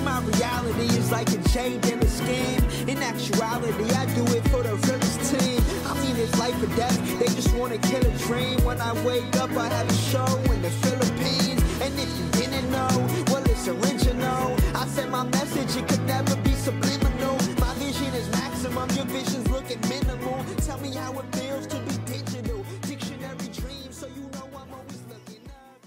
my reality is like a chain in a scheme. In actuality, I do it for the realest team. I mean, it's life or death, they just want to kill a dream. When I wake up, I have a show in the Philippines. And if you didn't know, well, it's original. I sent my message, it could never be subliminal. My vision is maximum, your vision's looking minimal. Tell me how it feels to be digital. Dictionary dream, so you know I'm always looking up.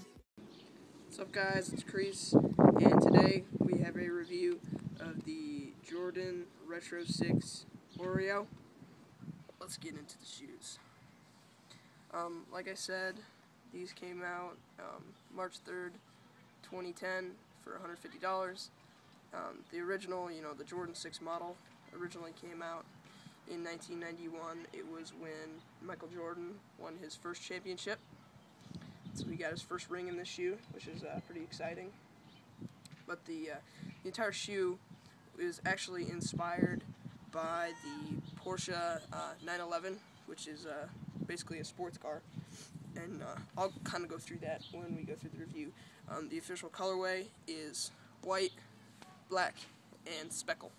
What's up, guys? It's iCrease, and today we have a review of the Jordan Retro 6 Oreo. Let's get into the shoes. Like I said, these came out March 3rd, 2010 for $150. The original, the Jordan 6 model, originally came out in 1991. It was when Michael Jordan won his first championship. So he got his first ring in this shoe, which is pretty exciting. But the entire shoe is actually inspired by the Porsche 911, which is basically a sports car. And I'll kind of go through that when we go through the review. The official colorway is white, black, and speckle,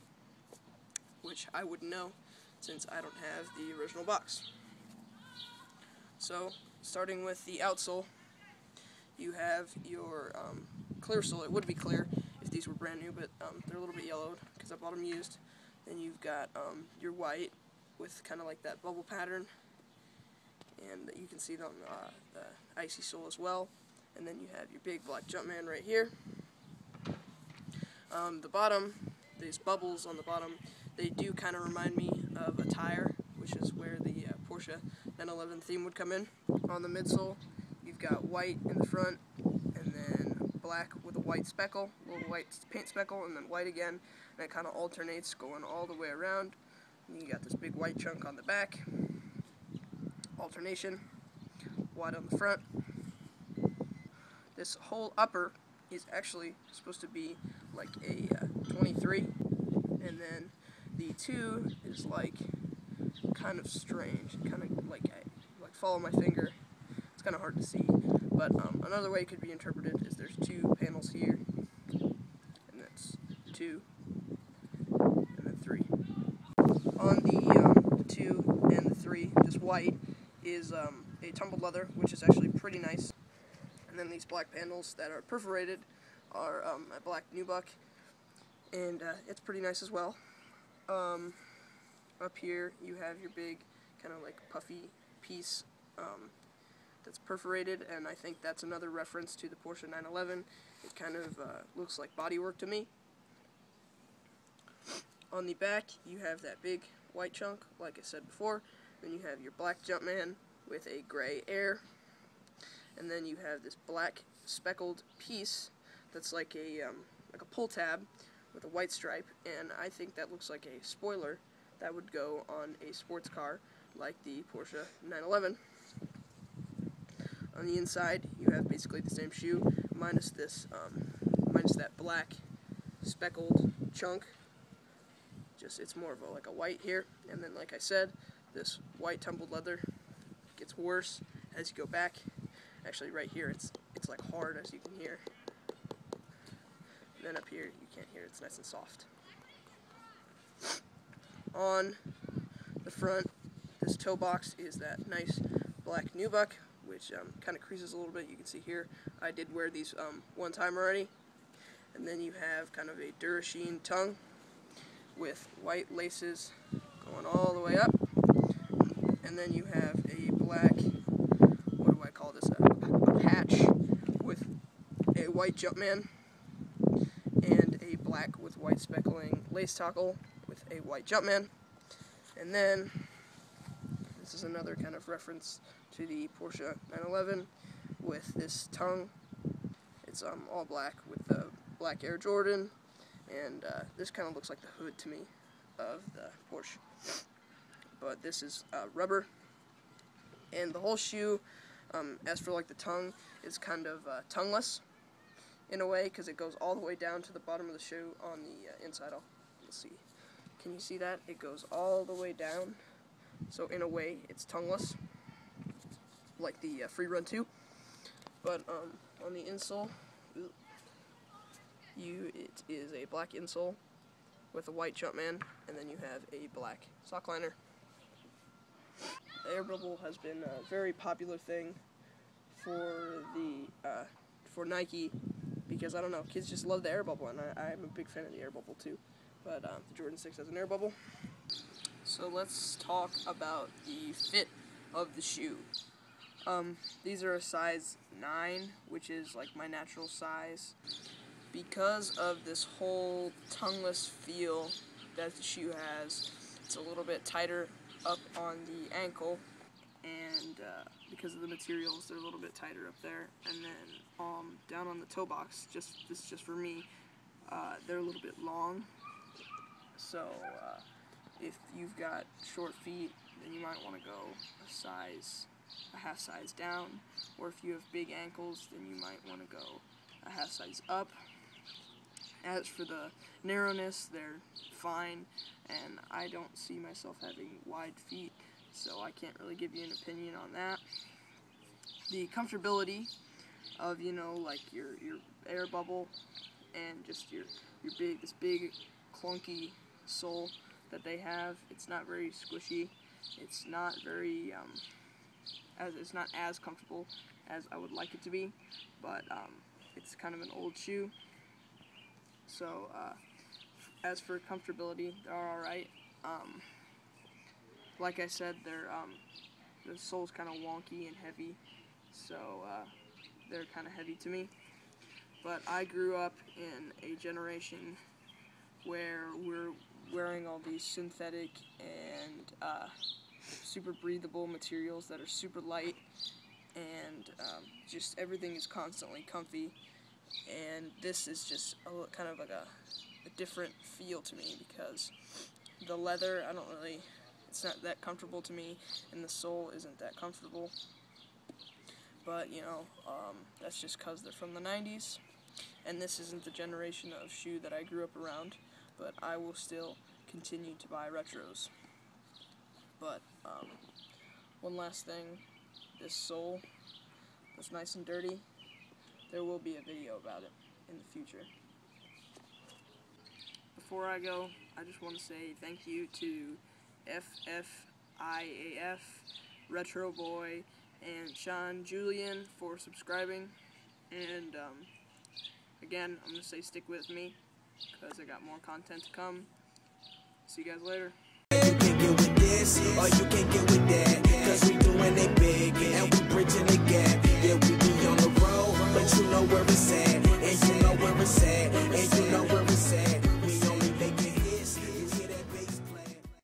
which I wouldn't know since I don't have the original box. So, starting with the outsole, you have your clear sole. It would be clear if these were brand new, but they're a little bit yellowed because I bought them used. Then you've got your white with kind of like that bubble pattern, and you can see it on the icy sole as well. And then you have your big black Jumpman right here. The bottom, these bubbles on the bottom, they do kind of remind me of a tire, which is where the Porsche 911 theme would come in. On the midsole, you've got white in the front, and then black with a white speckle, a little white paint speckle, and then white again, and it kind of alternates going all the way around. And you got this big white chunk on the back, alternation, white on the front. This whole upper is actually supposed to be like a 23, and then the 2 is like kind of strange, kind of like follow my finger. It's kind of hard to see, but another way it could be interpreted is there's 2 panels here, and that's 2, and then 3. On the 2 and the 3, this white is a tumbled leather, which is actually pretty nice. And then these black panels that are perforated are a black nubuck, and it's pretty nice as well. Up here you have your big kind of like puffy piece that's perforated, and I think that's another reference to the Porsche 911. It kind of looks like bodywork to me. On the back you have that big white chunk, like I said before. Then you have your black Jumpman with a gray air. And then you have this black speckled piece that's like a pull tab with a white stripe, and I think that looks like a spoiler that would go on a sports car like the Porsche 911. On the inside, you have basically the same shoe, minus this, minus that black speckled chunk. Just it's more of like a white here, and then like I said, this white tumbled leather gets worse as you go back. Actually, right here, it's like hard, as you can hear. And then up here, you can't hear. It's nice and soft. On the front, this toe box is that nice black nubuck, which kind of creases a little bit. You can see here, I did wear these one time already. And then you have kind of a Durasheen tongue with white laces going all the way up. And then you have a black, what do I call this, a patch with a white Jumpman and a black with white speckling lace toggle with a white Jumpman. And then this is another kind of reference to the Porsche 911 with this tongue. It's all black with the black Air Jordan, and this kind of looks like the hood to me of the Porsche. But this is rubber, and the whole shoe, as for like the tongue, is kind of tongueless in a way, because it goes all the way down to the bottom of the shoe on the inside. Let's see, can you see that? It goes all the way down, so in a way it's tongueless, like the Free Run 2. But on the insole, it is a black insole with a white Jumpman, and then you have a black sock liner. The air bubble has been a very popular thing for Nike, because I don't know, kids just love the air bubble, and I'm a big fan of the air bubble too. But the Jordan 6 has an air bubble. So let's talk about the fit of the shoe. These are a size 9, which is like my natural size. Because of this whole tongueless feel that the shoe has, it's a little bit tighter up on the ankle, and because of the materials, they're a little bit tighter up there. And then down on the toe box, this is just for me, they're a little bit long. So if you've got short feet, then you might want to go a half size down, or if you have big ankles, then you might want to go a half size up. As for the narrowness, they're fine, and I don't see myself having wide feet, so I can't really give you an opinion on that. The comfortability of, like your air bubble and just this big clunky sole that they have, it's not very squishy. It's not very it's not as comfortable as I would like it to be, but it's kind of an old shoe. So as for comfortability, they're all right. Like I said, the sole's kind of wonky and heavy, so they're kind of heavy to me. But I grew up in a generation where we're wearing all these synthetic and super breathable materials that are super light, and just everything is constantly comfy. And this is just kind of like a different feel to me, because the leather, it's not that comfortable to me, and the sole isn't that comfortable. But, that's just because they're from the 90s, and this isn't the generation of shoe that I grew up around, but I will still continue to buy retros. But, one last thing, this sole that's nice and dirty, there will be a video about it in the future. Before I go, I just want to say thank you to FFIAF, Retro Boy, and Sean Julian for subscribing. And again, I'm going to say stick with me, because I got more content to come. See you guys later. You can get with this, or you can get with that, cause we doing it big, and we bridging the gap. Yeah, we be on the road, but you know where it's at.